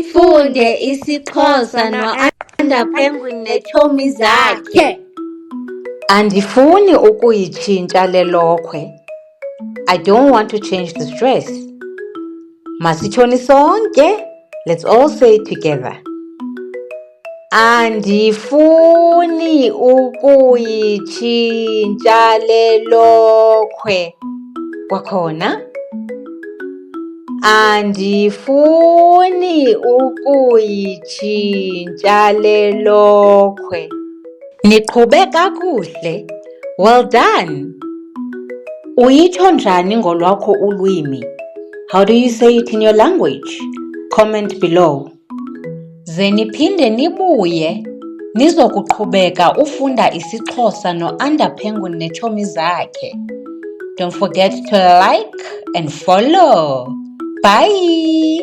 Sifunde isiXhosa no-Anda Penguin neetshomi zakhe. Andifuni ukuyitshintsha le lokhwe. I don't want to change this dress. Masitshoni sonke. Let's all say it together. Andifuni ukuyitshintsha le lokhwe. Kwakhona. Andifuni ukuyitshintsha le lokhwe. Niqhube kakuhle. Well done. Uyitsho njani ngolwakho ulwimi? How do you say it in your language? Comment below. Ze niphinde nibuye nizokuqhubeka ufunda isiXhosa no-Anda Penguin neetshomi zakhe. Don't forget to like and follow. Bye!